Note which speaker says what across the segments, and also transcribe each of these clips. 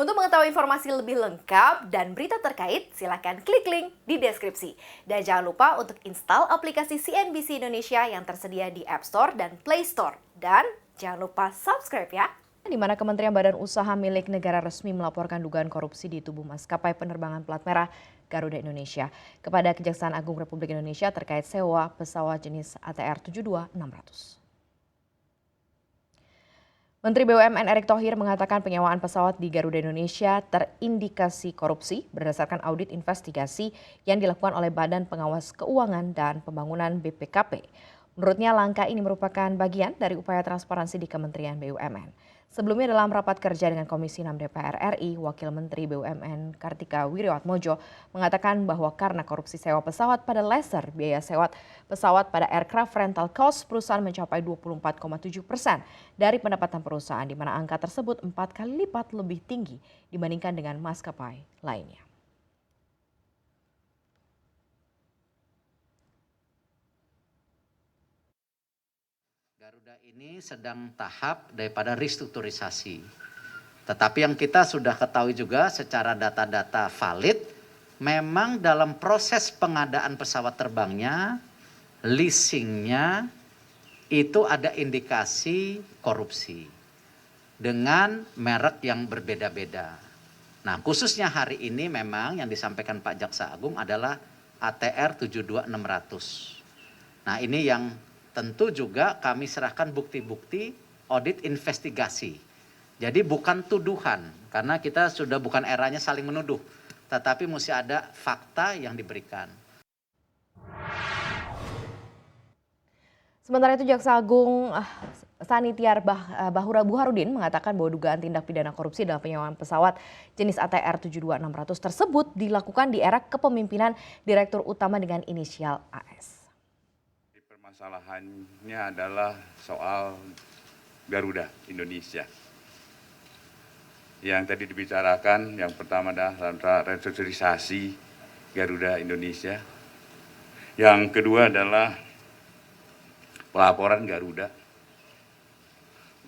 Speaker 1: Untuk mengetahui informasi lebih lengkap dan berita terkait, silakan klik link di deskripsi. Dan jangan lupa untuk install aplikasi CNBC Indonesia yang tersedia di App Store dan Play Store. Dan jangan lupa subscribe ya.
Speaker 2: Di mana Kementerian Badan Usaha milik negara resmi melaporkan dugaan korupsi di tubuh maskapai penerbangan plat merah Garuda Indonesia kepada Kejaksaan Agung Republik Indonesia terkait sewa pesawat jenis ATR 72600. Menteri BUMN Erick Thohir mengatakan penyewaan pesawat di Garuda Indonesia terindikasi korupsi berdasarkan audit investigasi yang dilakukan oleh Badan Pengawas Keuangan dan Pembangunan BPKP. Menurutnya langkah ini merupakan bagian dari upaya transparansi di Kementerian BUMN. Sebelumnya dalam rapat kerja dengan Komisi 6 DPR RI, Wakil Menteri BUMN Kartika Wirjoatmojo mengatakan bahwa karena korupsi sewa pesawat pada leaser, biaya sewa pesawat pada aircraft rental cost perusahaan mencapai 24,7% dari pendapatan perusahaan, di mana angka tersebut 4 kali lipat lebih tinggi dibandingkan dengan maskapai lainnya.
Speaker 3: Garuda ini sedang tahap daripada restrukturisasi. Tetapi yang kita sudah ketahui juga secara data-data valid, memang dalam proses pengadaan pesawat terbangnya, leasingnya, itu ada indikasi korupsi dengan merek yang berbeda-beda. Nah, khususnya hari ini memang yang disampaikan Pak Jaksa Agung adalah ATR 72600. Nah, ini yang tentu juga kami serahkan bukti-bukti audit investigasi. Jadi bukan tuduhan, karena kita sudah bukan eranya saling menuduh, tetapi mesti ada fakta yang diberikan.
Speaker 2: Sementara itu Jaksa Agung Sanitiar Bahura Buharudin mengatakan bahwa dugaan tindak pidana korupsi dalam penyewaan pesawat jenis ATR 72600 tersebut dilakukan di era kepemimpinan Direktur Utama dengan inisial AS.
Speaker 4: Permasalahannya adalah soal Garuda Indonesia. Yang tadi dibicarakan, yang pertama adalah restrukturisasi Garuda Indonesia. Yang kedua adalah pelaporan Garuda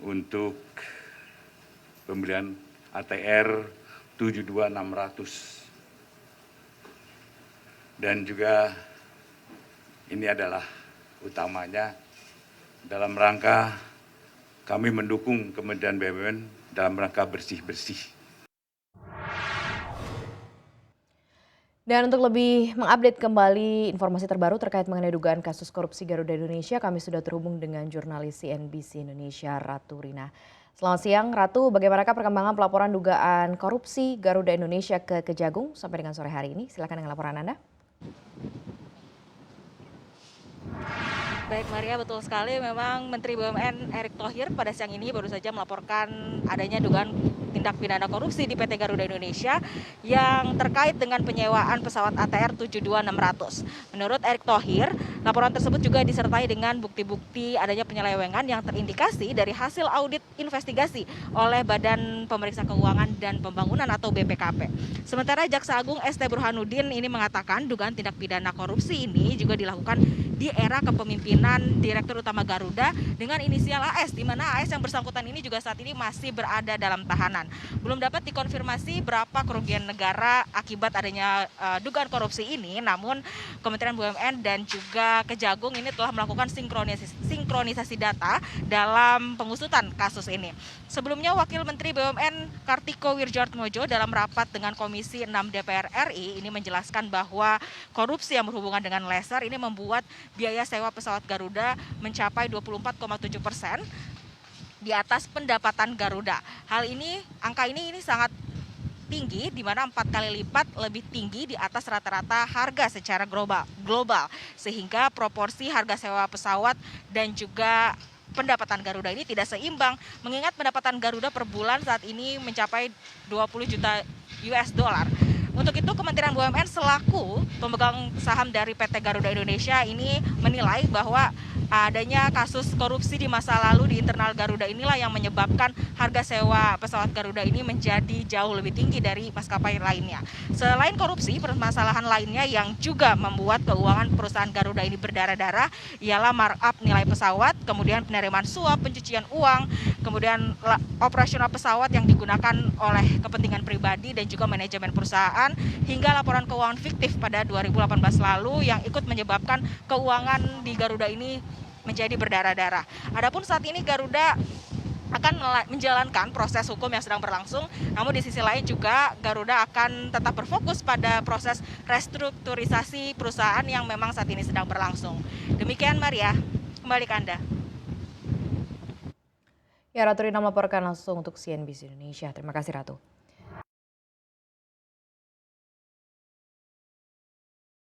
Speaker 4: untuk pembelian ATR 72600. Dan juga ini adalah utamanya dalam rangka kami mendukung Kementerian BUMN dalam rangka bersih-bersih.
Speaker 2: Dan untuk lebih mengupdate kembali informasi terbaru terkait mengenai dugaan kasus korupsi Garuda Indonesia, kami sudah terhubung dengan jurnalis CNBC Indonesia Ratu Rina. Selamat siang Ratu, bagaimanakah perkembangan pelaporan dugaan korupsi Garuda Indonesia ke Kejagung sampai dengan sore hari ini? Silakan dengan laporan Anda.
Speaker 5: Baik Maria, betul sekali memang Menteri BUMN Erick Thohir pada siang ini baru saja melaporkan adanya dugaan tindak pidana korupsi di PT Garuda Indonesia yang terkait dengan penyewaan pesawat ATR 72600. Menurut Erick Thohir, laporan tersebut juga disertai dengan bukti-bukti adanya penyelewengan yang terindikasi dari hasil audit investigasi oleh Badan Pemeriksa Keuangan dan Pembangunan atau BPKP. Sementara Jaksa Agung ST Burhanuddin ini mengatakan dugaan tindak pidana korupsi ini juga dilakukan di era kepemimpinan Direktur Utama Garuda dengan inisial AS, di mana AS yang bersangkutan ini juga saat ini masih berada dalam tahanan. Belum dapat dikonfirmasi berapa kerugian negara akibat adanya dugaan korupsi ini, namun Kementerian BUMN dan juga Kejagung ini telah melakukan sinkronisasi data dalam pengusutan kasus ini. Sebelumnya Wakil Menteri BUMN Kartika Wirjoatmojo dalam rapat dengan Komisi 6 DPR RI ini menjelaskan bahwa korupsi yang berhubungan dengan leaser ini membuat biaya sewa pesawat Garuda mencapai 24,7% di atas pendapatan Garuda. Angka ini sangat tinggi, di mana 4 kali lipat lebih tinggi di atas rata-rata harga secara global, sehingga proporsi harga sewa pesawat dan juga pendapatan Garuda ini tidak seimbang, mengingat pendapatan Garuda per bulan saat ini mencapai 20 juta US dollar. Untuk itu Kementerian BUMN selaku pemegang saham dari PT Garuda Indonesia ini menilai bahwa adanya kasus korupsi di masa lalu di internal Garuda inilah yang menyebabkan harga sewa pesawat Garuda ini menjadi jauh lebih tinggi dari maskapai lainnya. Selain korupsi, permasalahan lainnya yang juga membuat keuangan perusahaan Garuda ini berdarah-darah ialah markup nilai pesawat, kemudian penerimaan suap, pencucian uang, kemudian operasional pesawat yang digunakan oleh kepentingan pribadi dan juga manajemen perusahaan, hingga laporan keuangan fiktif pada 2018 lalu yang ikut menyebabkan keuangan di Garuda ini menjadi berdarah-darah. Adapun saat ini Garuda akan menjalankan proses hukum yang sedang berlangsung, namun di sisi lain juga Garuda akan tetap berfokus pada proses restrukturisasi perusahaan yang memang saat ini sedang berlangsung. Demikian Maria, kembali ke Anda.
Speaker 2: Ya, Ratu Rina melaporkan langsung untuk CNBC Indonesia. Terima kasih Ratu.